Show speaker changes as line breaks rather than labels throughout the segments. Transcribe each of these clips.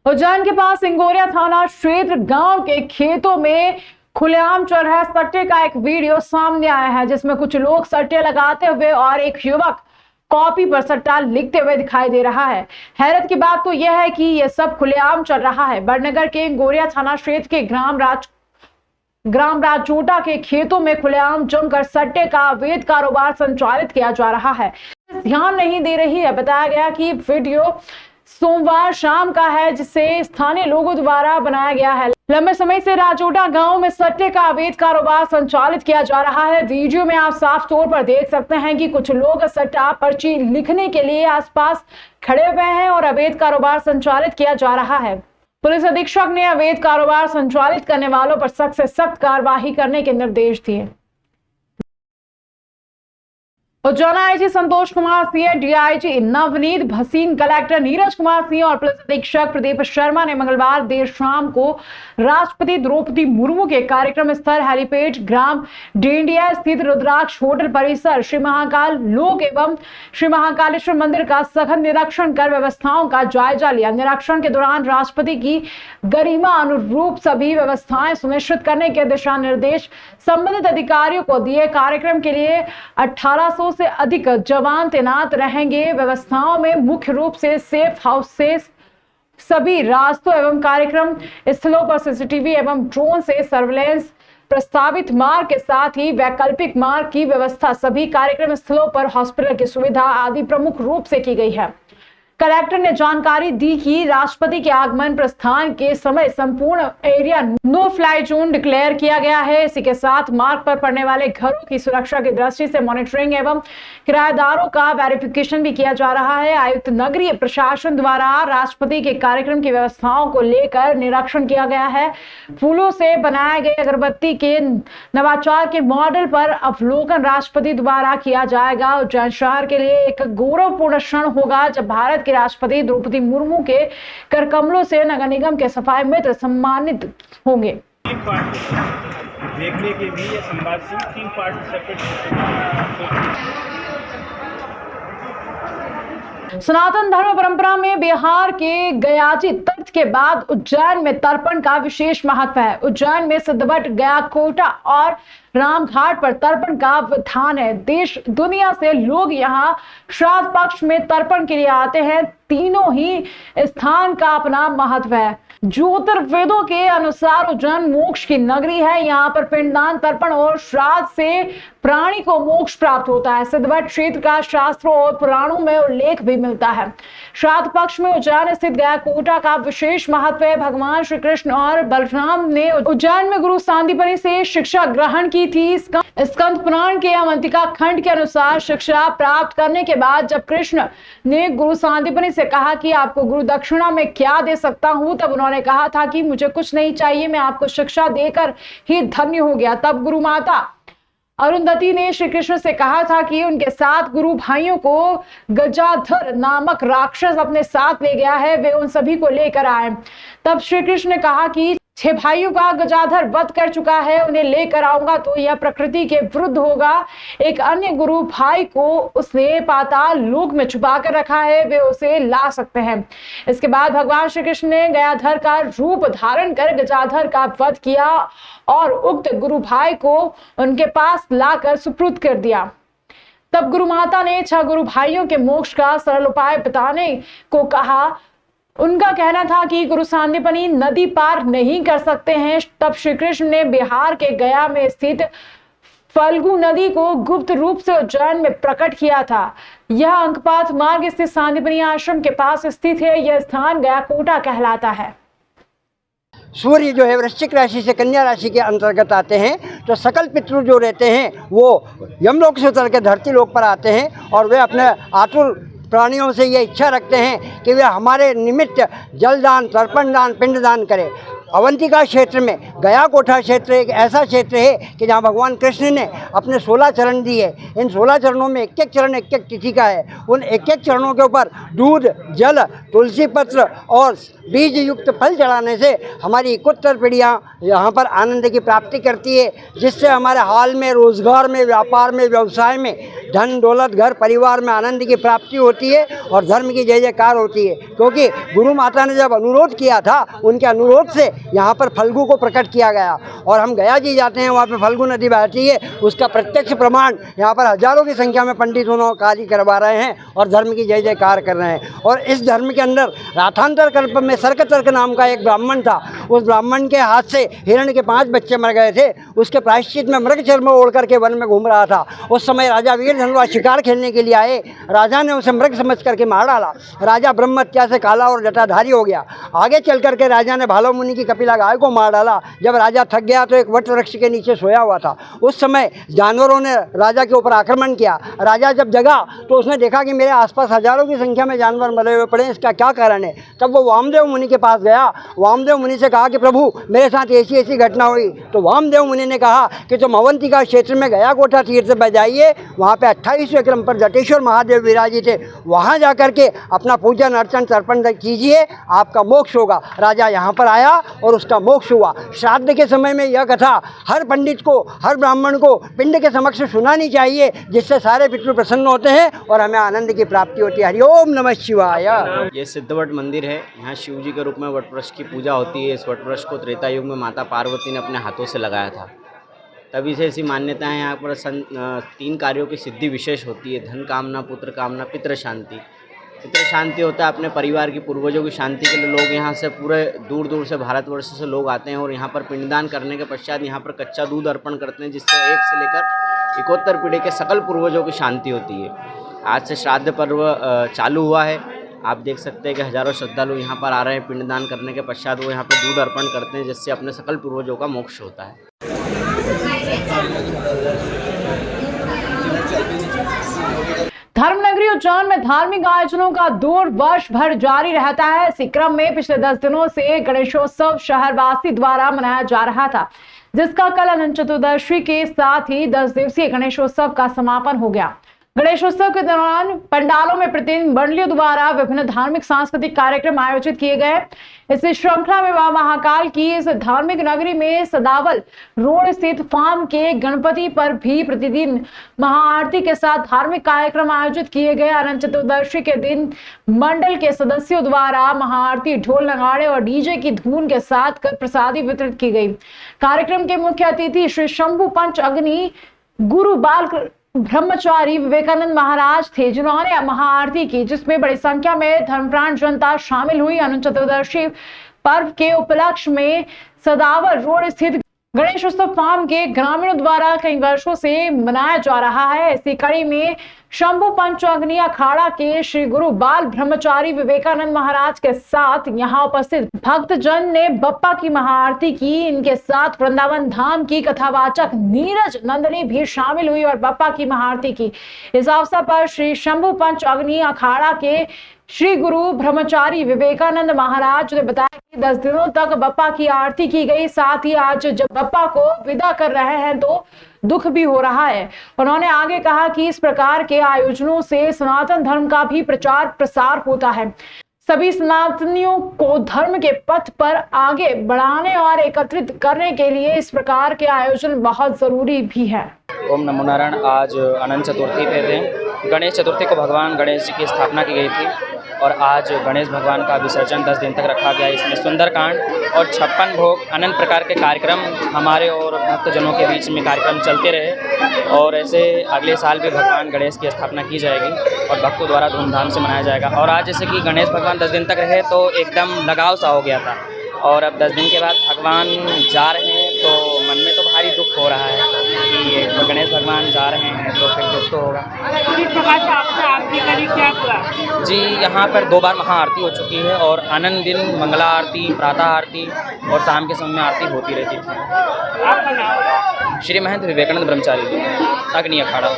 उज्जैन के पास सिंगोरिया थाना क्षेत्र गांव के खेतों में खुलेआम चल रहा सट्टे का एक वीडियो सामने आया है, जिसमें कुछ लोग सट्टे लगाते हुए और एक युवक कॉपी पर सट्टा लिखते हुए दिखाई दे रहा है। हैरत की बात तो यह है कि यह सब खुलेआम चल रहा है। बड़नगर के सिंगोरिया थाना क्षेत्र के ग्राम राजोटा के खेतों में खुलेआम जमकर सट्टे का अवैध कारोबार संचालित किया जा रहा है। ध्यान नहीं दे रही है। बताया गया कि वीडियो सोमवार शाम का है, जिसे स्थानीय लोगों द्वारा बनाया गया है। लंबे समय से राजोटा गांव में सट्टे का अवैध कारोबार संचालित किया जा रहा है। वीडियो में आप साफ तौर पर देख सकते हैं कि कुछ लोग सट्टा पर्ची लिखने के लिए आसपास खड़े हुए हैं और अवैध कारोबार संचालित किया जा रहा है। पुलिस अधीक्षक ने अवैध कारोबार संचालित करने वालों पर सख्त से सख्त कार्रवाई करने के निर्देश दिए। Ujjain IG Santosh Kumar Singh, DIG Navneet Bhasin, collector Neeraj Kumar Singh और पुलिस अधीक्षक प्रदीप शर्मा ने मंगलवार देर शाम को राष्ट्रपति द्रौपदी मुर्मू के कार्यक्रम स्थल हेलीपैड ग्राम डेंडिया स्थित रुद्राक्ष होटल परिसर श्री महाकाल लोक एवं श्री महाकालेश्वर मंदिर का सघन निरीक्षण कर व्यवस्थाओं का जायजा लिया। निरीक्षण के दौरान राष्ट्रपति की गरिमा अनुरूप सभी व्यवस्थाएं सुनिश्चित करने के दिशा निर्देश संबंधित अधिकारियों को दिए। कार्यक्रम के लिए 1800 से अधिक जवान तैनात रहेंगे। व्यवस्थाओं में मुख्य रूप से सेफ हाउसेस, सभी रास्तों एवं कार्यक्रम स्थलों पर सीसीटीवी एवं ड्रोन से सर्वेलेंस, प्रस्तावित मार्ग के साथ ही वैकल्पिक मार्ग की व्यवस्था, सभी कार्यक्रम स्थलों पर हॉस्पिटल की सुविधा आदि प्रमुख रूप से की गई है। कलेक्टर ने जानकारी दी कि राष्ट्रपति के आगमन प्रस्थान के समय संपूर्ण area no fly zone declare किया गया है। इसी के साथ मार्ग पर पड़ने वाले घरों की सुरक्षा की दृष्टि से मॉनिटरिंग एवं किराएदारों का वेरिफिकेशन भी किया जा रहा है। आयुक्त नगरीय प्रशासन द्वारा राष्ट्रपति के कार्यक्रम की व्यवस्थाओं को लेकर निरीक्षण किया गया है। फूलों से बनाए गए अगरबत्ती के नवाचार के मॉडल पर अवलोकन राष्ट्रपति द्वारा किया जाएगा। उज्जैन शहर के लिए एक गौरवपूर्ण क्षण होगा जब भारत के राष्ट्रपति द्रौपदी मुर्मू के कर कमलों से नगर निगम के सफाई मित्र सम्मानित होंगे।
देखने के भी ये संवाद से 3 पार्ट सेपरेट।
सनातन धर्म परंपरा में बिहार के गयाजी तख्त के बाद उज्जैन में तर्पण का विशेष महत्व है। उज्जैन में सिद्धवट, गयाकोटा और रामघाट पर तर्पण का विधान है। देश दुनिया से लोग यहाँ श्राद्ध पक्ष में तर्पण के लिए आते हैं। तीनों ही स्थान का अपना महत्व है। ज्योतिर्वेदों के अनुसार उज्जैन मोक्ष की नगरी है। यहाँ पर पिंडदान, तर्पण और श्राद्ध से प्राणी को मोक्ष प्राप्त होता है। सिद्धवट क्षेत्र का शास्त्रों और पुराणों में उल्लेख भी मिलता है। श्राद्ध पक्ष में उज्जैन स्थित गयाकोटा का विशेष महत्व है। भगवान श्री कृष्ण और बलराम ने उज्जैन में गुरु सांदीपनि से शिक्षा ग्रहण की थी। स्कंद पुराण के अवंतिका खंड के अनुसार शिक्षा प्राप्त करने के बाद जब कृष्ण ने गुरु सांदीपनि से कहा कि आपको गुरु दक्षिणा में क्या दे सकता हूं, तब उन्होंने कहा था कि मुझे कुछ नहीं चाहिए, मैं आपको शिक्षा देकर ही धन्य हो गया। तब गुरु माता अरुंधति ने श्री कृष्ण से कहा था कि उनके साथ गुरु भाइयों को गजाधर नामक राक्षस अपने साथ ले गया है, वे उन सभी को लेकर आए। तब श्री कृष्ण ने कहा कि 6 भाइयों का गजाधर वध कर चुका है, उन्हें लेकर आऊंगा तो यह प्रकृति के विरुद्ध होगा। एक अन्य गुरु भाई को उसने पाताल लोक में छुपा कर रखा है, वे उसे ला सकते हैं। इसके बाद भगवान श्री कृष्ण ने गयाधर का रूप धारण कर गजाधर का वध किया और उक्त गुरु भाई को उनके पास लाकर सुपुर्द कर दिया। तब गुरु माता ने 6 गुरु भाइयों के मोक्ष का सरल उपाय बताने को कहा। उनका कहना था कि गुरु सांदीपनि नदी पार नहीं कर सकते हैं। तब श्री कृष्ण ने बिहार के गया में स्थित फल्गु नदी को गुप्त रूप से उज्जैन में प्रकट किया था। यह अंकपात मार्ग स्थित सांदीपनि आश्रम के पास स्थित है। यह स्थान गयाकोटा कहलाता है।
सूर्य जो है वृश्चिक राशि से कन्या राशि के अंतर्गत आते हैं, तो सकल पितृ जो रहते हैं वो यमलोक से उतर के धरती लोक पर आते हैं और वे अपने आतुर प्राणियों से ये इच्छा रखते हैं कि वे हमारे निमित्त जलदान, तर्पण दान, पिंडदान करें। अवंतिका क्षेत्र में गया कोठा क्षेत्र एक ऐसा क्षेत्र है कि जहाँ भगवान कृष्ण ने अपने 16 चरण दिए। इन 16 चरणों में एक एक चरण एक एक तिथि का है। उन एक एक चरणों के ऊपर दूध, जल, तुलसी पत्र और बीज युक्त फल चढ़ाने से हमारी इकहत्तर पीढ़ियाँ यहाँ पर आनंद की प्राप्ति करती है, जिससे हमारे हाल में, रोजगार में, व्यापार में, व्यवसाय में, धन दौलत, घर परिवार में आनंद की प्राप्ति होती है और धर्म की जय जयकार होती है। क्योंकि गुरु माता ने जब अनुरोध किया था, उनके अनुरोध से यहाँ पर फल्गु को प्रकट किया गया। और हम गया जी जाते हैं, वहाँ पे फल्गु नदी बहती है, उसका प्रत्यक्ष प्रमाण यहाँ पर हजारों की संख्या में पंडित दोनों कार्य करवा रहे हैं और धर्म की जय जयकार कर रहे हैं। और इस धर्म के अंदर राथांतर कल्प में सर्क तर्क नाम का एक ब्राह्मण था। उस ब्राह्मण के हाथ से हिरण के 5 बच्चे मर गए थे। उसके प्रायश्चित में मृग चर्म ओढ़ करके वन में घूम रहा था। उस समय राजा वीर धनुष शिकार खेलने के लिए आए। राजा ने उसे मृग समझ करके मार डाला। राजा ब्रह्म हत्या से काला और जटाधारी हो गया। आगे चल करके राजा ने भालो मुनि की कपिला गाय को मार डाला। जब राजा थक गया तो एक वट वृक्ष के नीचे सोया हुआ था। उस समय जानवरों ने राजा के ऊपर आक्रमण किया। राजा जब जगा तो उसने देखा कि मेरे आसपास हजारों की संख्या में जानवर मरे हुए पड़े हैं, इसका क्या कारण है। तब वो वामदेव मुनि के पास गया। वामदेव मुनि से कहा कि प्रभु, मेरे साथ ऐसी ऐसी घटना हुई। तो वामदेव मुनि ने कहा कि तुम अवंतिका क्षेत्र में गया कोठा तीर्थ पर जाइए, वहाँ पे 28वें क्रम पर जटेश्वर महादेव विराजित है, वहाँ जा करके अपना पूजन अर्चन तर्पण कीजिए, आपका मोक्ष होगा। राजा यहाँ पर आया और उसका मोक्ष हुआ। श्राद्ध के समय में यह कथा हर पंडित को, हर ब्राह्मण को पिंड के समक्ष सुनानी चाहिए, जिससे सारे पितृ प्रसन्न होते हैं और हमें आनंद की प्राप्ति होती है। हरिओम नमः शिवाय।
ये सिद्धवट मंदिर है। यहाँ शिव जी के रूप में वट वृक्ष की पूजा होती है। इस वट वृक्ष को त्रेता युग में माता पार्वती ने अपने हाथों से लगाया था। तभी से ऐसी मान्यता है। यहाँ पर 3 कार्यों की सिद्धि विशेष होती है: धन कामना, पुत्र कामना, पितृ शांति। पितृ शांति होता है अपने परिवार की, पूर्वजों की शांति के लिए लोग यहाँ से पूरे दूर दूर से, भारतवर्ष से लोग आते हैं और यहाँ पर पिंडदान करने के पश्चात यहाँ पर कच्चा दूध अर्पण करते हैं, जिससे 1 से लेकर 71 पीढ़ी के सकल पूर्वजों की शांति होती है। आज से श्राद्ध पर्व चालू हुआ है। आप देख सकते हैं कि हजारों श्रद्धालु यहाँ पर आ रहे हैं। पिंडदान करने के पश्चात वो यहाँ पर दूध अर्पण करते हैं, जिससे अपने सकल पूर्वजों का मोक्ष होता है।
धर्मनगरी उज्जैन में धार्मिक आयोजनों का दौर वर्ष भर जारी रहता है। इसी क्रम में पिछले 10 दिनों से गणेशोत्सव शहरवासी द्वारा मनाया जा रहा था, जिसका कल अनंत चतुर्दशी के साथ ही 10 दिवसीय गणेशोत्सव का समापन हो गया। गणेशोत्सव के दौरान पंडालों में प्रतिदिन मंडलियों द्वारा विभिन्न धार्मिक सांस्कृतिक कार्यक्रम आयोजित किए गए। इस श्रृंखला में बाबा महाकाल की इस धार्मिक नगरी में सदावल रोड स्थित फार्म के गणपति पर भी प्रतिदिन महाआरती के साथ धार्मिक कार्यक्रम आयोजित किए गए। अनंत चतुर्दशी के दिन मंडल के सदस्यों द्वारा महाआरती ढोल नगाड़े और डीजे की धुन के साथ कर प्रसादी वितरित की गई। कार्यक्रम के मुख्य अतिथि श्री शंभु पंच अग्नि गुरु बाल ब्रह्मचारी विवेकानंद महाराज थे, जिन्होंने महाआरती की, जिसमें बड़ी संख्या में धर्मप्राण जनता शामिल हुई। अनंत चतुर्दशी पर्व के उपलक्ष्य में सदावर रोड स्थित गणेशोत्सव फार्म के ग्रामीणों द्वारा कई वर्षों से मनाया जा रहा है। इसी कड़ी में शंभु पंच अग्नि अखाड़ा के श्री गुरु बाल ब्रह्मचारी विवेकानंद महाराज के साथ यहाँ उपस्थित भक्तजन ने बप्पा की महाआरती की। इनके साथ वृंदावन धाम की कथावाचक नीरज नंदनी भी शामिल हुई और बप्पा की महाआरती की। इस अवसर पर श्री शंभु पंच अग्नि अखाड़ा के श्री गुरु ब्रह्मचारी विवेकानंद महाराज ने बताया कि 10 दिनों तक बप्पा की आरती की गई। साथ ही आज जब बप्पा को विदा कर रहे हैं तो दुख भी हो रहा है। उन्होंने आगे कहा कि इस प्रकार के आयोजनों से सनातन धर्म का भी प्रचार प्रसार होता है। सभी सनातनियों को धर्म के पथ पर आगे बढ़ाने और एकत्रित करने के लिए इस प्रकार के आयोजन बहुत जरूरी भी है।
ओम नमो नारायण। आज अनंत चतुर्थी पे थे। गणेश चतुर्थी को भगवान गणेश जी की स्थापना की गई थी और आज गणेश भगवान का विसर्जन 10 दिन तक रखा गया। इसमें सुंदरकांड और 56 भोग अनंत प्रकार के कार्यक्रम हमारे और भक्तजनों के बीच में कार्यक्रम चलते रहे और ऐसे अगले साल भी भगवान गणेश की स्थापना की जाएगी और भक्तों द्वारा धूमधाम से मनाया जाएगा। और आज जैसे कि गणेश भगवान 10 दिन तक रहे तो एकदम लगाव सा हो गया था और अब 10 दिन के बाद भगवान जा रहे हैं तो मन में तो भारी दुख हो रहा है कि ये गणेश भगवान जा रहे हैं तो फिर दुख तो होगा।
किस प्रकार से आपने आरती करी, क्या हुआ?
जी, यहाँ पर 2 बार महाआरती हो चुकी है और आनंद दिन मंगला आरती, प्रातः आरती और शाम के समय में आरती होती रहती थी।
आपका नाम?
श्री महंत विवेकानंद ब्रह्मचारी अग्नि अखाड़ा।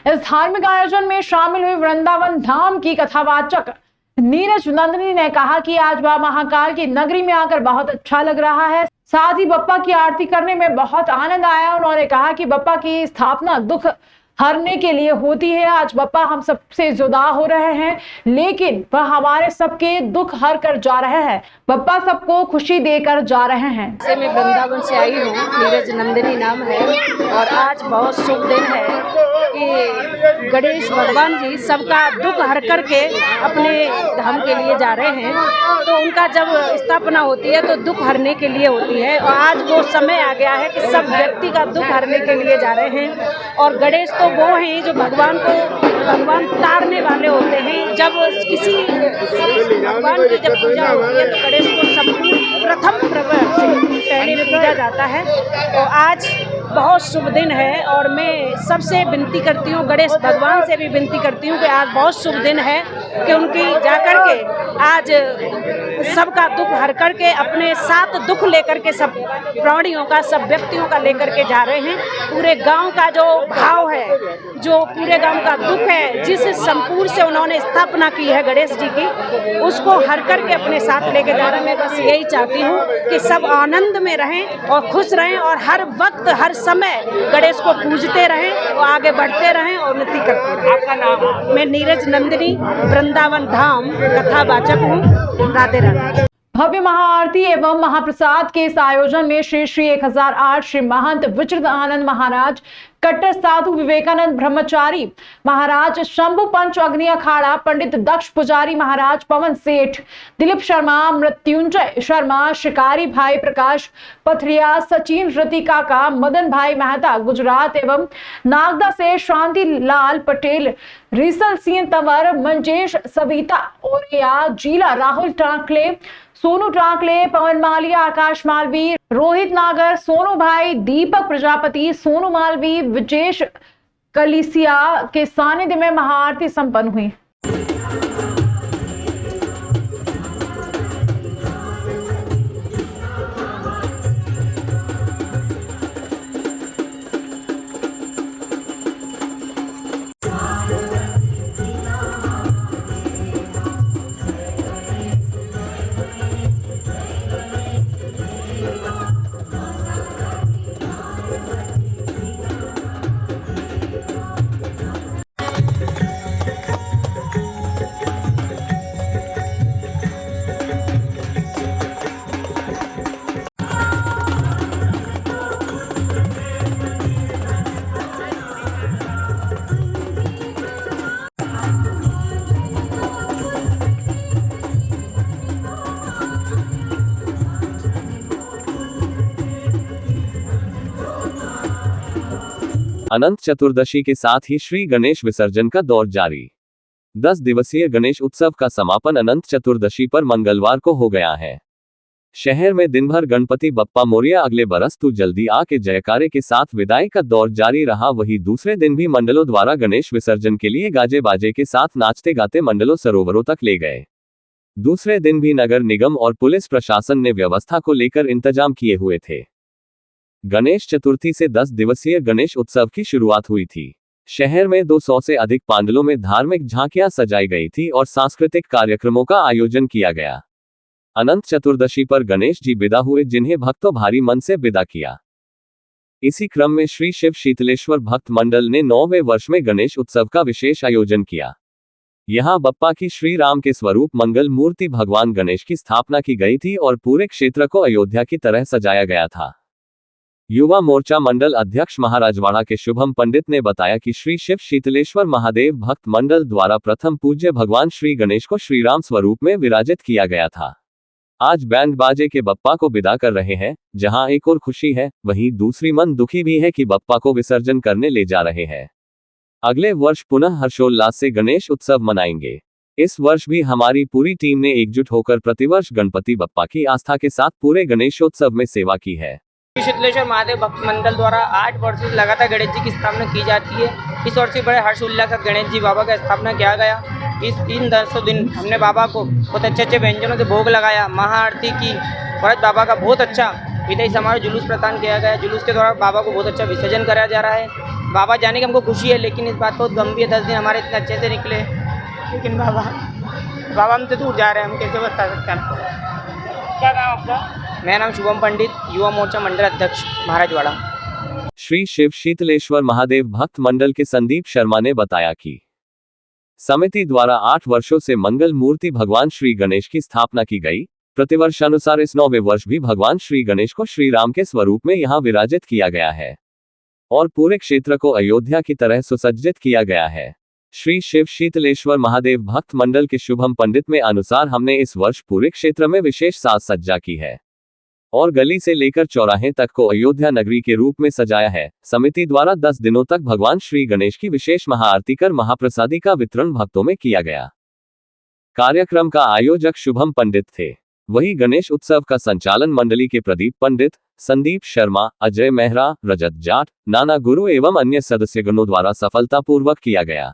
इस धार्मिक आयोजन में शामिल हुई वृंदावन धाम की कथावाचक नीरज नंदनी ने कहा कि आज मां महाकाल की नगरी में आकर बहुत अच्छा लग रहा है। साथ ही बप्पा की आरती करने में बहुत आनंद आया। उन्होंने कहा कि बप्पा की स्थापना दुख हरने के लिए होती है। आज बप्पा हम सबसे जुदा हो रहे हैं, लेकिन वह हमारे सबके दुख हर कर जा रहे हैं। बप्पा सबको खुशी देकर जा रहे हैं।
से मैं वृंदावन से आई हूँ, नीरज नंदिनी नाम है, और आज बहुत शुभ दिन है कि गणेश भगवान जी सबका दुख हर करके अपने धाम के लिए जा रहे हैं। तो उनका जब स्थापना होती है तो दुख हरने के लिए होती है, और आज वो समय आ गया है कि सब व्यक्ति का दुख हरने के लिए जा रहे हैं। और गणेश तो वो हैं जो भगवान तारने वाले होते हैं। जब किसी भगवान की जब पूजा होती है तो गणेश को संपूर्ण प्रथम प्रवर से पहले पूजा जाता है। तो आज बहुत शुभ दिन है, और मैं सबसे विनती करती हूँ, गणेश भगवान से भी विनती करती हूँ कि आज बहुत शुभ दिन है कि उनकी जाकर के आज सबका दुख हर करके अपने साथ दुख लेकर के सब प्राणियों का, सब व्यक्तियों का लेकर के जा रहे हैं। पूरे गांव का जो भाव है, जो पूरे गांव का दुख है, जिस संपूर्ण से उन्होंने स्थापना की है गणेश जी की, उसको हर करके अपने साथ लेके जा रहे हैं। मैं बस यही चाहती हूँ कि सब आनंद में रहें और खुश रहें, और हर वक्त हर समय गणेश को पूजते रहें और आगे बढ़ते रहें और उन्नति करते रहें।
आपका नाम?
मैं नीरज नंदिनी, वृंदावन धाम कथावाचक हूँ। राधे राधे।
भव्य महाआरती एवं महाप्रसाद के इस आयोजन में श्री श्री 1008 श्री महंत विचित्र आनंद महाराज, कट्टर साधु विवेकानंद ब्रह्मचारी महाराज, शंभु पंच अग्नि अखाड़ा, पंडित दक्ष पुजारी महाराज, पवन सेठ, दिलीप शर्मा, मृत्युंजय शर्मा, शिकारी भाई प्रकाश पथरिया, सचिन रति काका, मदन भाई मेहता गुजरात एवं नागदा से शांति लाल पटेल, रिसल सिंह तंवर, मंजेश सविता ओरिया, जीला राहुल टांकले, सोनू टांकले, पवन मालिया, आकाश मालवी, रोहित नागर, सोनू भाई, दीपक प्रजापति, सोनू मालवी, विजेश कलिसिया के सानिध्य में महाआरती संपन्न हुई।
अनंत चतुर्दशी के साथ ही श्री गणेश विसर्जन का दौर जारी। 10 दिवसीय गणेश उत्सव का समापन अनंत चतुर्दशी पर मंगलवार को हो गया है। शहर में दिन भर गणपति बप्पा मोरिया अगले बरस तू जल्दी आ के जयकारे के साथ विदाई का दौर जारी रहा। वहीं दूसरे दिन भी मंडलों द्वारा गणेश विसर्जन के लिए गाजे बाजे के साथ नाचते गाते मंडलों सरोवरों तक ले गए। दूसरे दिन भी नगर निगम और पुलिस प्रशासन ने व्यवस्था को लेकर इंतजाम किए हुए थे। गणेश चतुर्थी से 10 दिवसीय गणेश उत्सव की शुरुआत हुई थी। शहर में 200 से अधिक पांडलों में धार्मिक झांकियां सजाई गई थी और सांस्कृतिक कार्यक्रमों का आयोजन किया गया। अनंत चतुर्दशी पर गणेश जी विदा हुए, जिन्हें भक्तों भारी मन से विदा किया। इसी क्रम में श्री शिव शीतलेश्वर भक्त मंडल ने 9वें वर्ष में गणेश उत्सव का विशेष आयोजन किया। यहां बप्पा की श्री राम के स्वरूप मंगल मूर्ति भगवान गणेश की स्थापना की गई थी और पूरे क्षेत्र को अयोध्या की तरह सजाया गया था। युवा मोर्चा मंडल अध्यक्ष महाराजवाड़ा के शुभम पंडित ने बताया कि श्री शिव शीतलेश्वर महादेव भक्त मंडल द्वारा प्रथम पूज्य भगवान श्री गणेश को श्री राम स्वरूप में विराजित किया गया था। आज बैंड बाजे के बप्पा को विदा कर रहे हैं। जहां एक और खुशी है, वहीं दूसरी मन दुखी भी है कि बप्पा को विसर्जन करने ले जा रहे हैं। अगले वर्ष पुनः हर्षोल्लास से गणेश उत्सव मनाएंगे। इस वर्ष भी हमारी पूरी टीम ने एकजुट होकर प्रतिवर्ष गणपति बप्पा की आस्था के साथ पूरे गणेशोत्सव में सेवा की है।
शीतलेश्वर महादेव भक्त मंडल द्वारा 8 वर्षों से लगातार गणेश जी की स्थापना की जाती है। इस वर्ष भी बड़े हर्षोल्लास के साथ गणेश जी बाबा का स्थापना किया गया। इस 300 दिन हमने बाबा को बहुत अच्छे व्यंजनों से भोग लगाया, महाआरती की, और बाबा का बहुत अच्छा विदाई समारोह जुलूस प्रदान किया गया। जुलूस के दौरान बाबा को बहुत अच्छा विसर्जन कराया जा रहा है। बाबा जाने की हमको खुशी है, लेकिन इस बात बहुत गंभीर 10 दिन हमारे इतने अच्छे से निकले, लेकिन बाबा बाबा हमसे दूर जा रहे हैं, हम कैसे बता सकते हैं?
क्या नाम आपका?
मेरा नाम शुभम पंडित, युवा मोर्चा मंडल अध्यक्ष महाराजवाड़ा।
श्री शिव शीतलेश्वर महादेव भक्त मंडल के संदीप शर्मा ने बताया कि समिति द्वारा 8 वर्षों से मंगल मूर्ति भगवान श्री गणेश की स्थापना की गई। प्रतिवर्षानुसार इस 9वें वर्ष भी भगवान श्री गणेश को श्री राम के स्वरूप में यहाँ विराजित किया गया है और पूरे क्षेत्र को अयोध्या की तरह सुसज्जित किया गया है। श्री शिव शीतलेश्वर महादेव भक्त मंडल के शुभम पंडित में अनुसार हमने इस वर्ष पूरे क्षेत्र में विशेष साज सज्जा की है और गली से लेकर चौराहे तक को अयोध्या नगरी के रूप में सजाया है। समिति द्वारा 10 दिनों तक भगवान श्री गणेश की विशेष महाआरती कर महाप्रसादी का वितरण भक्तों में किया गया। कार्यक्रम का आयोजक शुभम पंडित थे। वही गणेश उत्सव का संचालन मंडली के प्रदीप पंडित, संदीप शर्मा, अजय मेहरा, रजत जाट, नाना गुरु एवं अन्य सदस्यगणों द्वारा सफलतापूर्वक किया गया।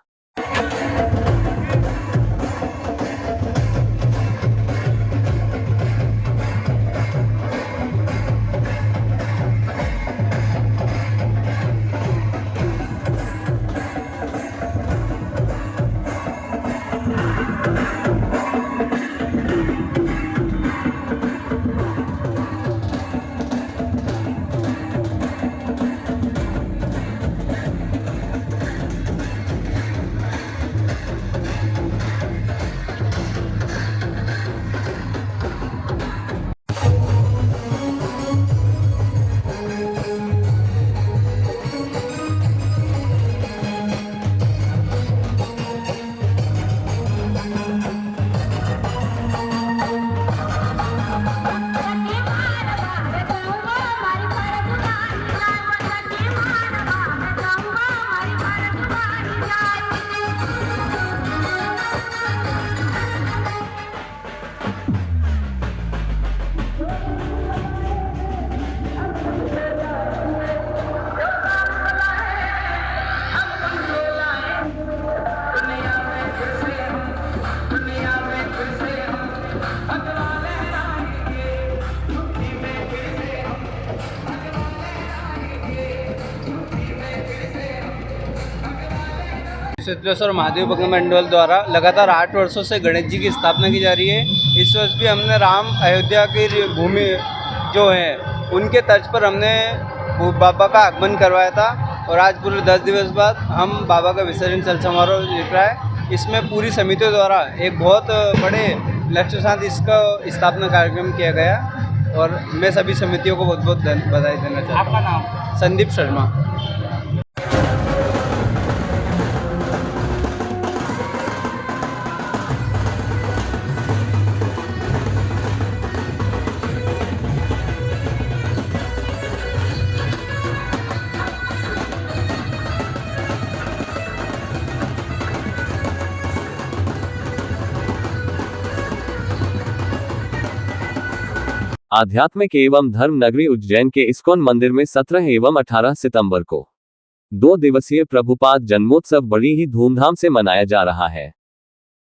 शीतलेश्वर महादेव भक्त मंडल द्वारा लगातार 8 वर्षों से गणेश जी की स्थापना की जा रही है। इस वर्ष भी हमने राम अयोध्या की भूमि जो है उनके तर्ज पर हमने बाबा का आगमन करवाया था और आज पूरे 10 दिवस बाद हम बाबा का विसर्जन चल समारोह दिख रहा है। इसमें पूरी समितियों द्वारा एक बहुत बड़े लक्ष्य के साथ इसका स्थापना कार्यक्रम किया गया और मैं सभी समितियों को बहुत बहुत बधाई देना चाहता हूँ।
आपका नाम?
संदीप शर्मा।
आध्यात्मिक एवं धर्म नगरी उज्जैन के इस्कॉन मंदिर में 17 एवं 18 सितंबर को 2 दिवसीय प्रभुपाद जन्मोत्सव बड़ी ही धूमधाम से मनाया जा रहा है,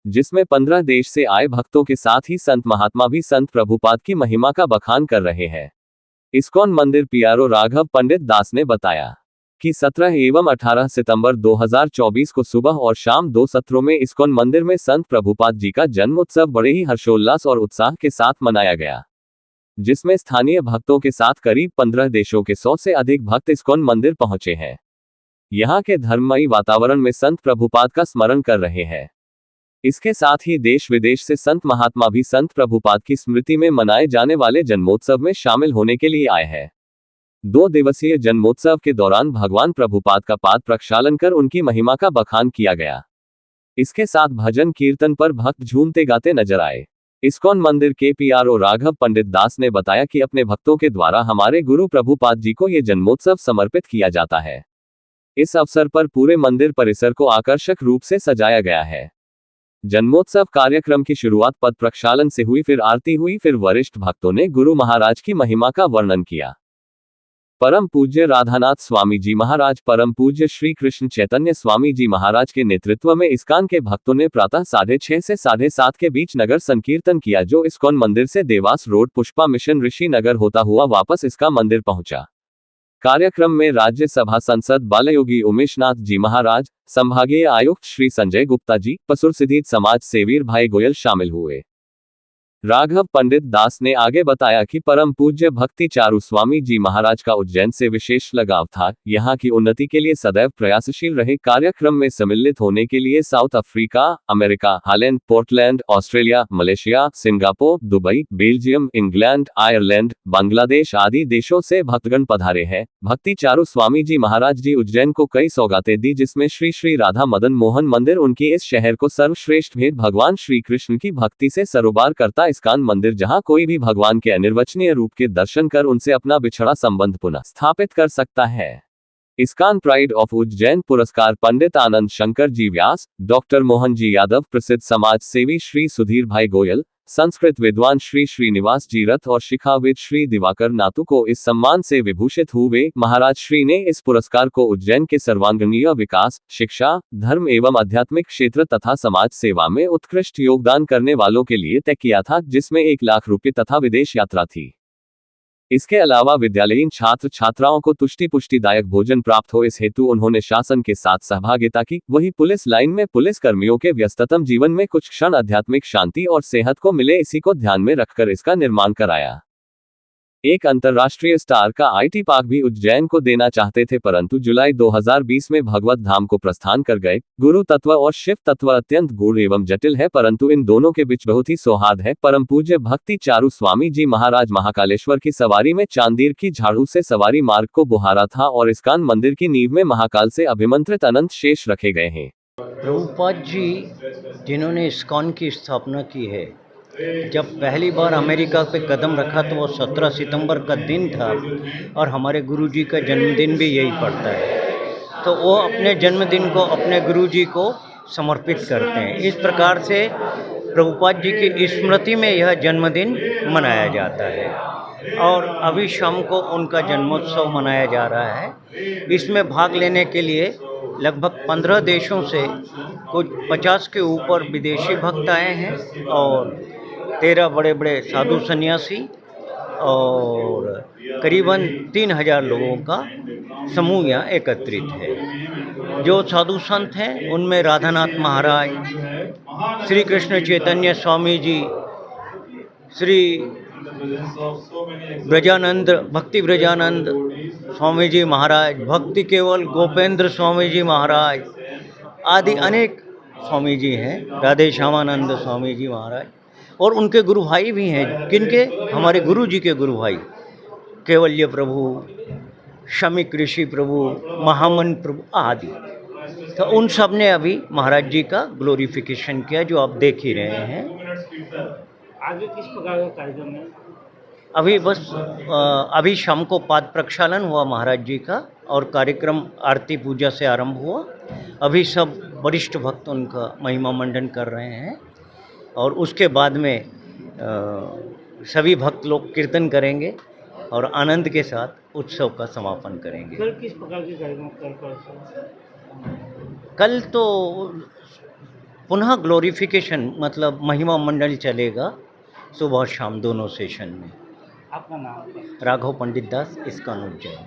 जिसमें 15 देश से आए भक्तों के साथ ही संत महात्मा भी संत प्रभुपाद की महिमा का बखान कर रहे हैं। इस्कॉन मंदिर पीआरओ राघव पंडित दास ने बताया कि 17 एवं 18 सितंबर 2024 को सुबह और शाम 2 सत्रों में इस्कॉन मंदिर में संत प्रभुपाद जी का जन्मोत्सव बड़े ही हर्षोल्लास और उत्साह के साथ मनाया गया, जिसमें स्थानीय भक्तों के साथ करीब 15 देशों के 100 से अधिक भक्त इस्कॉन मंदिर पहुंचे हैं। यहां के धर्ममयी वातावरण में संत प्रभुपाद का स्मरण कर रहे हैं। इसके साथ ही देश विदेश से संत महात्मा भी संत प्रभुपाद की स्मृति में मनाए जाने वाले जन्मोत्सव में शामिल होने के लिए आए हैं। 2 दिवसीय जन्मोत्सव के दौरान भगवान प्रभुपाद का पाद प्रक्षालन कर उनकी महिमा का बखान किया गया। इसके साथ भजन कीर्तन पर भक्त झूमते गाते नजर आए। इस्कॉन मंदिर के पीआरओ राघव पंडित दास ने बताया कि अपने भक्तों के द्वारा हमारे गुरु प्रभुपाद जी को ये जन्मोत्सव समर्पित किया जाता है। इस अवसर पर पूरे मंदिर परिसर को आकर्षक रूप से सजाया गया है। जन्मोत्सव कार्यक्रम की शुरुआत पद प्रक्षालन से हुई, फिर आरती हुई, फिर वरिष्ठ भक्तों ने गुरु महाराज की महिमा का वर्णन किया। परम पूज्य राधानाथ स्वामी जी महाराज, परम पूज्य श्री कृष्ण चैतन्य स्वामी जी महाराज के नेतृत्व में इस्कॉन के भक्तों ने प्रातः 6:30 से 7:30 के बीच नगर संकीर्तन किया, जो इस्कॉन मंदिर से देवास रोड पुष्पा मिशन ऋषि नगर होता हुआ वापस इसका मंदिर पहुंचा। कार्यक्रम में राज्यसभा सांसद बालयोगी उमेशनाथ जी महाराज, संभागीय आयुक्त श्री संजय गुप्ता जी, पसुरसिद्धि समाज सेवीर भाई गोयल शामिल हुए। राघव पंडित दास ने आगे बताया कि परम पूज्य भक्ति चारू स्वामी जी महाराज का उज्जैन से विशेष लगाव था, यहाँ की उन्नति के लिए सदैव प्रयासशील रहे। कार्यक्रम में सम्मिलित होने के लिए south Africa, America, Holland, Portland, Australia, Malaysia, Singapore, Dubai, Belgium, England, Ireland, Bangladesh आदि देशों से भक्तगण पधारे हैं। भक्ति चारू स्वामी जी महाराज जी उज्जैन को कई सौगातें दी, जिसमें श्री श्री राधा मदन मोहन मंदिर उनकी इस शहर को सर्वश्रेष्ठ भेंट भगवान श्री कृष्ण की भक्ति से सरोबार करता इस्कान मंदिर, जहां कोई भी भगवान के अनिर्वचनीय रूप के दर्शन कर उनसे अपना बिछड़ा संबंध पुनः स्थापित कर सकता है। इस्कान प्राइड ऑफ उज्जैन पुरस्कार पंडित आनंद शंकर जी व्यास, डॉक्टर मोहन जी यादव, प्रसिद्ध समाज सेवी श्री सुधीर भाई गोयल, संस्कृत विद्वान श्री श्रीनिवास जी रथ और शिखाविद श्री दिवाकर नातू को इस सम्मान से विभूषित हुए। महाराज श्री ने इस पुरस्कार को उज्जैन के सर्वांगीण विकास, शिक्षा, धर्म एवं आध्यात्मिक क्षेत्र तथा समाज सेवा में उत्कृष्ट योगदान करने वालों के लिए तय किया था, जिसमें 1 लाख रुपये तथा विदेश यात्रा थी। इसके अलावा विद्यालयीन छात्र छात्राओं को तुष्टि पुष्टिदायक भोजन प्राप्त हो, इस हेतु उन्होंने शासन के साथ सहभागिता की। वही पुलिस लाइन में पुलिस कर्मियों के व्यस्ततम जीवन में कुछ क्षण आध्यात्मिक शांति और सेहत को मिले, इसी को ध्यान में रखकर इसका निर्माण कराया। एक अंतर्राष्ट्रीय स्टार का IT पार्क भी उज्जैन को देना चाहते थे, परंतु जुलाई 2020 में भगवत धाम को प्रस्थान कर गए। गुरु तत्व और शिव तत्व अत्यंत गूढ़ एवं जटिल है, परंतु इन दोनों के बीच बहुत ही सौहार्द है। परम पूज्य भक्ति चारू स्वामी जी महाराज महाकालेश्वर की सवारी में चांदीर की झाड़ू से सवारी मार्ग को बुहारा था और इस्कान मंदिर की नींव में महाकाल से अभिमंत्रित अनंत शेष रखे गए हैं।
प्रभुपाद जी जिन्होंने इस्कॉन की स्थापना की है, जब पहली बार अमेरिका पे कदम रखा तो वो 17 सितंबर का दिन था और हमारे गुरुजी का जन्मदिन भी यही पड़ता है, तो वो अपने जन्मदिन को अपने गुरुजी को समर्पित करते हैं। इस प्रकार से प्रभुपाद जी की स्मृति में यह जन्मदिन मनाया जाता है और अभी शाम को उनका जन्मोत्सव मनाया जा रहा है। इसमें भाग लेने के लिए लगभग 15 देशों से कुछ 50 के ऊपर विदेशी भक्त आए हैं और 13 बड़े बड़े साधु सन्यासी और करीबन 3000 लोगों का समूह यहाँ एकत्रित है। जो साधु संत हैं उनमें राधानाथ महाराज, श्री कृष्ण चैतन्य स्वामी जी, श्री ब्रजानंद भक्ति ब्रजानंद स्वामी जी महाराज, भक्ति केवल गोपेंद्र स्वामी जी महाराज आदि अनेक स्वामी जी हैं, राधे श्यामानंद स्वामी जी महाराज, और उनके गुरु भाई भी हैं, किनके हमारे गुरु जी के गुरु भाई केवल्य प्रभु, शमिक ऋषि प्रभु, महामन प्रभु आदि। तो उन सब ने अभी महाराज जी का ग्लोरिफिकेशन किया, जो आप देख ही रहे हैं।
आगे किस प्रकार का कार्यक्रम है?
अभी बस अभी शाम को पाद प्रक्षालन हुआ महाराज जी का और कार्यक्रम आरती पूजा से आरंभ हुआ। अभी सब वरिष्ठ भक्त उनका महिमा मंडन कर रहे हैं और उसके बाद में सभी भक्त लोग कीर्तन करेंगे और आनंद के साथ उत्सव का समापन करेंगे।
कल किस प्रकार के कार्यक्रम
कल तो पुनः ग्लोरिफिकेशन मतलब महिमा मंडल चलेगा सुबह शाम दोनों सेशन में।
आपका नाम?
राघव पंडित दास, इस्कॉन उज्जैन।